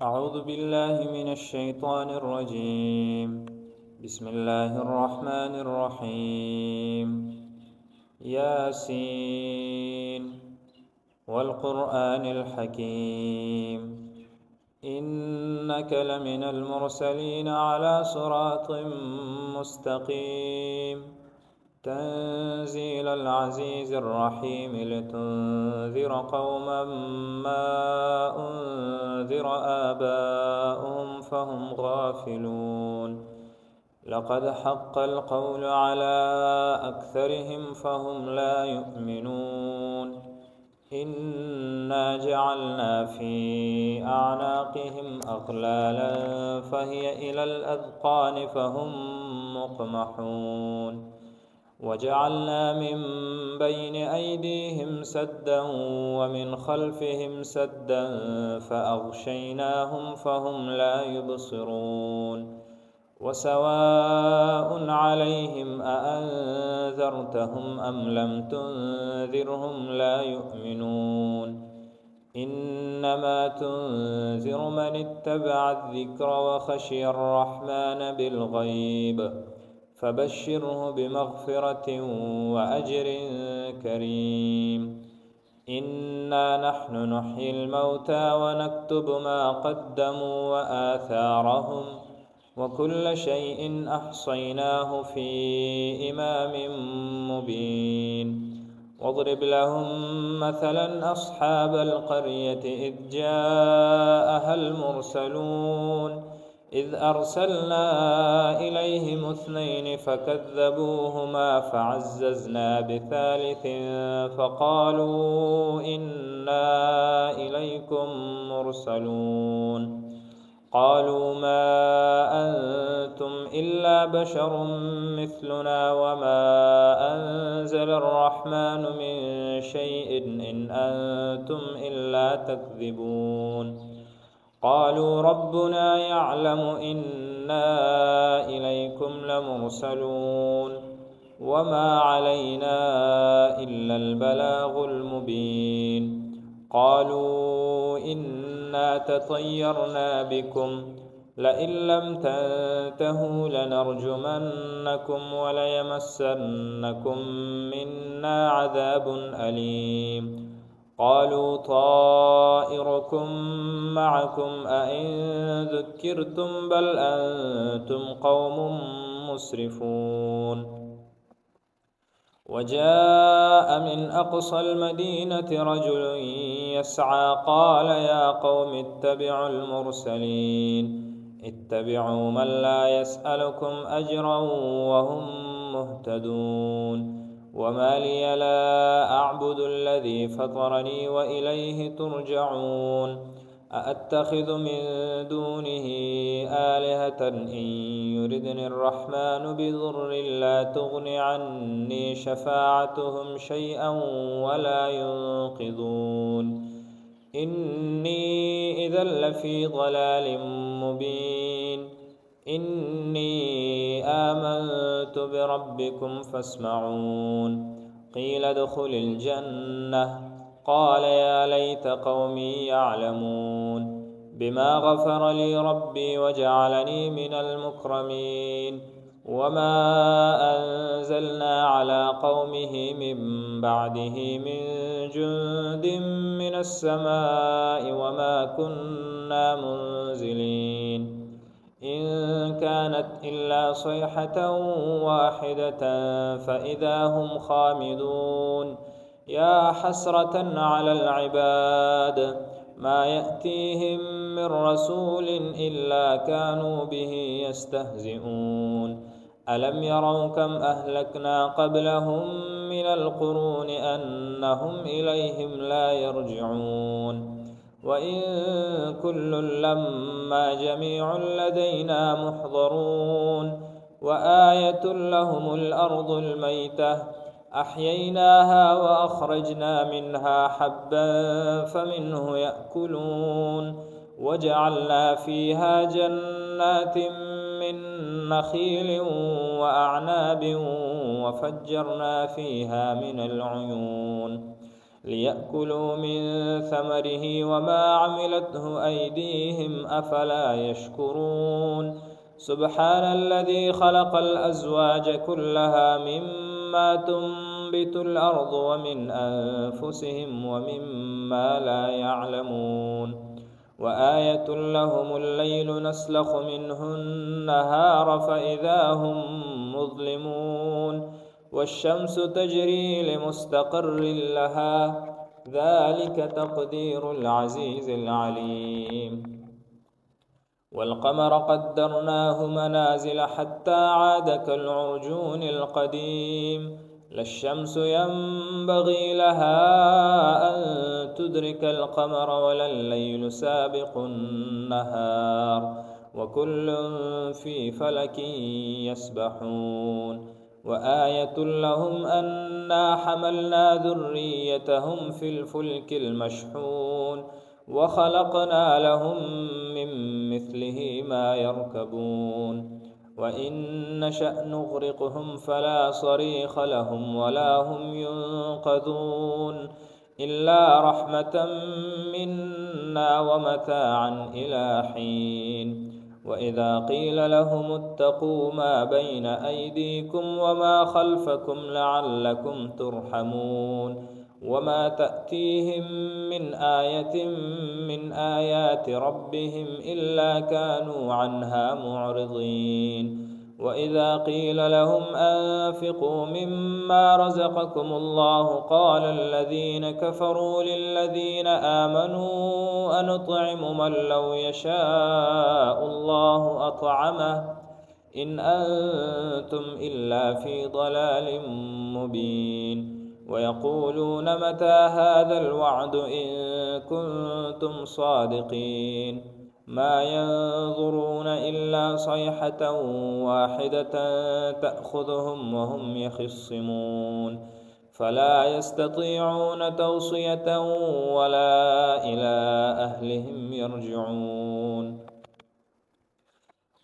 أعوذ بالله من الشيطان الرجيم. بسم الله الرحمن الرحيم. ياسين والقرآن الحكيم إنك لمن المرسلين على صراط مستقيم تنزيل العزيز الرحيم لتنذر قوما ما أنذر آباؤهم فهم غافلون لقد حق القول على أكثرهم فهم لا يؤمنون إنا جعلنا في أعناقهم أغلالا فهي إلى الأذقان فهم مقمحون وجعلنا من بين أيديهم سدا ومن خلفهم سدا فأغشيناهم فهم لا يبصرون وسواء عليهم أأنذرتهم أم لم تنذرهم لا يؤمنون إنما تنذر من اتبع الذكر وخشي الرحمن بالغيب فبشره بمغفرة وأجر كريم إنا نحن نحيي الموتى ونكتب ما قدموا وآثارهم وكل شيء أحصيناه في إمام مبين واضرب لهم مثلا أصحاب القرية إذ جاءها المرسلون إذ أرسلنا إليهم اثنين فكذبوهما فعززنا بثالث فقالوا إنا إليكم مرسلون قالوا ما أنتم إلا بشر مثلنا وما أنزل الرحمن من شيء إن أنتم إلا تكذبون قالوا ربنا يعلم إنا إليكم لمرسلون وما علينا إلا البلاغ المبين قالوا إنا تطيرنا بكم لئن لم تنتهوا لنرجمنكم وليمسنكم منا عذاب أليم قالوا طائركم معكم أئن ذكرتم بل أنتم قوم مسرفون وجاء من أقصى المدينة رجل يسعى قال يا قوم اتبعوا المرسلين اتبعوا من لا يسألكم أجرا وهم مهتدون وما لي لا أعبد الذي فطرني وإليه ترجعون أأتخذ من دونه آلهة إن يردني الرحمن بضر لا تغن عني شفاعتهم شيئا ولا ينقذون إني إذا لفي ضلال مبين إني آمنت بربكم فاسمعون قيل ادخل الجنة قال يا ليت قومي يعلمون بما غفر لي ربي وجعلني من المكرمين وما أنزلنا على قومه من بعده من جند من السماء وما كنا منزلين إن كانت إلا صيحة واحدة فإذا هم خامدون يا حسرة على العباد ما يأتيهم من رسول إلا كانوا به يستهزئون ألم يروا كم أهلكنا قبلهم من القرون أنهم إليهم لا يرجعون وإن كل لما جميع لدينا محضرون وآية لهم الأرض الميتة أحييناها وأخرجنا منها حبا فمنه يأكلون وجعلنا فيها جنات من نخيل وأعناب وفجرنا فيها من العيون ليأكلوا من ثمره وما عملته أيديهم أفلا يشكرون سبحان الذي خلق الأزواج كلها مما تنبت الأرض ومن أنفسهم ومما لا يعلمون وآية لهم الليل نسلخ منه النهار فإذا هم مظلمون والشمس تجري لمستقر لها ذلك تقدير العزيز العليم والقمر قدرناه منازل حتى عاد كالعرجون القديم لا الشمس ينبغي لها أن تدرك القمر ولا الليل سابق النهار وكل في فلك يسبحون وآية لهم أنا حملنا ذريتهم في الفلك المشحون وخلقنا لهم من مثله ما يركبون وإن نشأ نغرقهم فلا صريخ لهم ولا هم ينقذون إلا رحمة منا ومتاعا إلى حين وإذا قيل لهم اتقوا ما بين أيديكم وما خلفكم لعلكم ترحمون وما تأتيهم من آية من آيات ربهم إلا كانوا عنها معرضين وإذا قيل لهم أنفقوا مما رزقكم الله قال الذين كفروا للذين آمنوا أنطعم من لو يشاء الله أطعمه إن أنتم إلا في ضلال مبين ويقولون متى هذا الوعد إن كنتم صادقين ما ينظرون إلا صيحة واحدة تأخذهم وهم يخصمون فلا يستطيعون توصية ولا إلى أهلهم يرجعون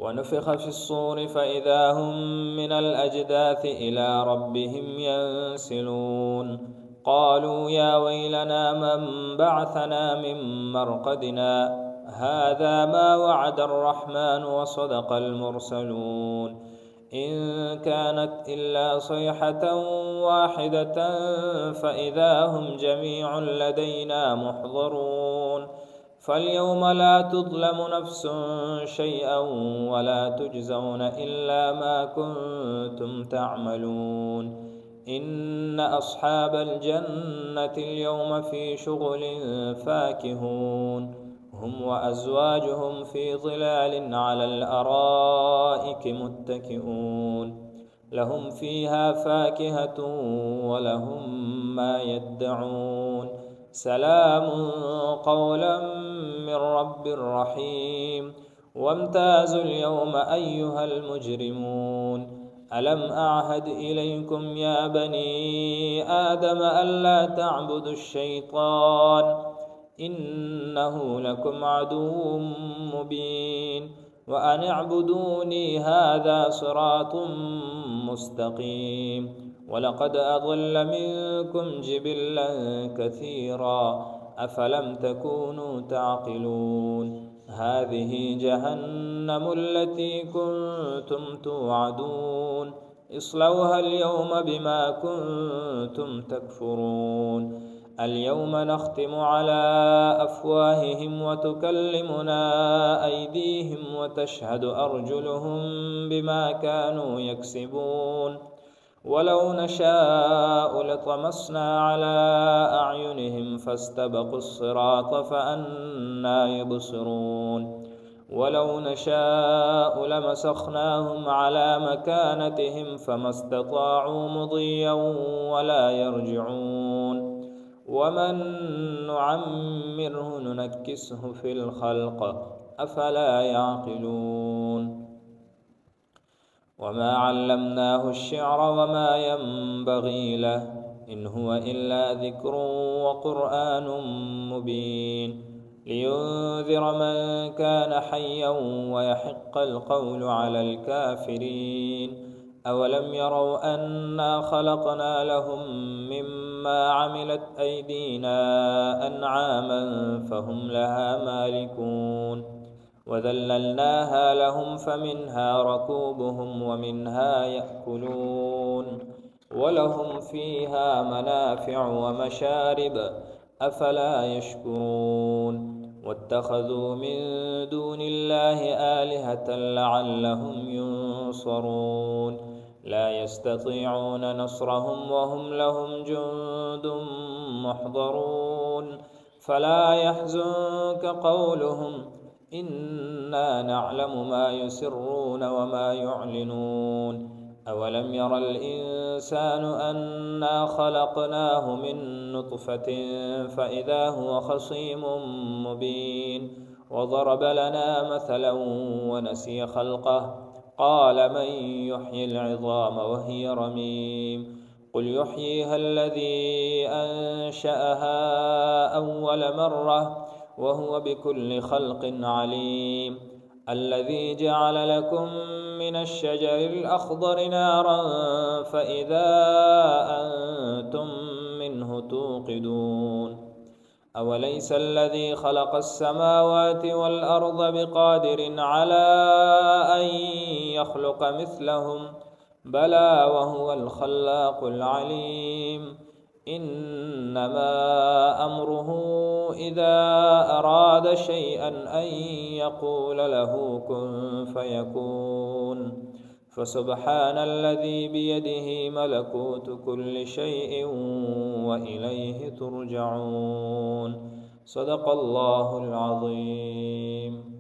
ونفخ في الصور فإذا هم من الأجداث إلى ربهم ينسلون قالوا يا ويلنا من بعثنا من مرقدنا هذا ما وعد الرحمن وصدق المرسلون إن كانت إلا صيحة واحدة فإذا هم جميع لدينا محضرون فاليوم لا تظلم نفس شيئا ولا تجزون إلا ما كنتم تعملون إن أصحاب الجنة اليوم في شغل فاكهون هم وأزواجهم في ظلال على الأرائك متكئون لهم فيها فاكهة ولهم ما يدعون سلام قولا من رب رحيم وامتازوا اليوم أيها المجرمون ألم أعهد إليكم يا بني آدم ألا تعبدوا الشيطان إنه لكم عدو مبين وأن اعبدوني هذا صراط مستقيم ولقد أضل منكم جبلا كثيرا أفلم تكونوا تعقلون هذه جهنم التي كنتم توعدون اصلوها اليوم بما كنتم تكفرون اليوم نختم على أفواههم وتكلمنا أيديهم وتشهد أرجلهم بما كانوا يكسبون ولو نشاء لطمسنا على أعينهم فاستبقوا الصراط فأنى يبصرون ولو نشاء لمسخناهم على مكانتهم فما استطاعوا مضيا ولا يرجعون ومن نعمره ننكسه في الخلق أفلا يعقلون وما علمناه الشعر وما ينبغي له إن هو إلا ذكر وقرآن مبين لينذر من كان حيا ويحق القول على الكافرين أولم يروا أنا خلقنا لهم مما مما عملت أيدينا أنعاما فهم لها مالكون وذللناها لهم فمنها ركوبهم ومنها يأكلون ولهم فيها منافع ومشارب أفلا يشكرون واتخذوا من دون الله آلهة لعلهم ينصرون لا يستطيعون نصرهم وهم لهم جند محضرون فلا يحزنك قولهم إنا نعلم ما يسرون وما يعلنون أولم ير الإنسان أنا خلقناه من نطفة فإذا هو خصيم مبين وضرب لنا مثلا ونسي خلقه قال من يحيي العظام وهي رميم قل يحييها الذي أنشأها أول مرة وهو بكل خلق عليم الذي جعل لكم من الشجر الأخضر نارا فإذا أنتم منه توقدون أوليس الذي خلق السماوات والأرض بقادر على أن يخلق مثلهم بلى وهو الخلاق العليم إنما أمره إذا أراد شيئا أن يقول له كن فيكون فسبحان الذي بيده ملكوت كل شيء وإليه ترجعون صدق الله العظيم.